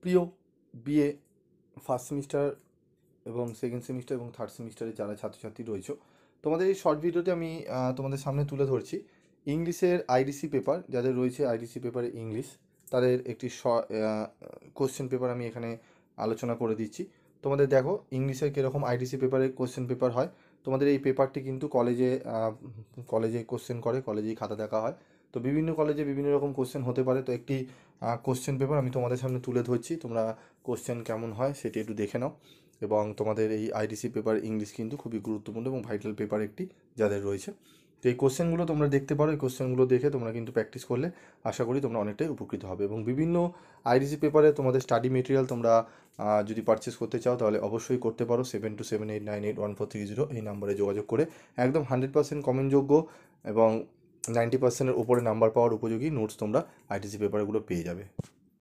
প্রিয় BA first semester এবং second semester এবং থার্ড সেমিস্টারে যারা ছাত্রছাত্রী রয়েছে, তোমাদের এই শর্ট ভিডিওতে আমি তোমাদের সামনে তুলে ধরছি ইংলিশের আইডিসি পেপার। যাদের রয়েছে আইডিসি পেপারে ইংলিশ, তাদের একটি কোশ্চেন পেপার আমি এখানে আলোচনা করে দিচ্ছি। তোমাদের দেখো ইংলিশের কীরকম আইডিসি পেপারে কোশ্চেন পেপার হয়। তোমাদের এই পেপারটি কিন্তু কলেজে কোশ্চেন করে, কলেজেই খাতা দেখা হয়। তো বিভিন্ন কলেজে বিভিন্ন রকম কোশ্চেন হতে পারে। তো একটি কোশ্চেন পেপার আমি তোমাদের সামনে তুলে ধরছি, তোমরা কোশ্চেন কেমন হয় সেটি একটু দেখে নাও। এবং তোমাদের এই আইডিসি পেপার ইংলিশ কিন্তু খুবই গুরুত্বপূর্ণ এবং ভাইটাল পেপার একটি যাদের রয়েছে। তো এই কোশ্চেনগুলো তোমরা দেখতে পারো। এই কোশ্চেনগুলো দেখে তোমরা কিন্তু প্র্যাকটিস করলে আশা করি তোমরা অনেকটাই উপকৃত হবে। এবং বিভিন্ন আইডিসি পেপারে তোমাদের স্টাডি মেটেরিয়াল তোমরা যদি পারচেস করতে চাও তাহলে অবশ্যই করতে পারো। 7278981430 এই নাম্বারে যোগাযোগ করে একদম 100% কমেন্টযোগ্য এবং 90%-এর উপরে নাম্বার পাওয়ার উপযোগী নোটস তোমরা আইটিসি পেপারগুলো পেয়ে যাবে।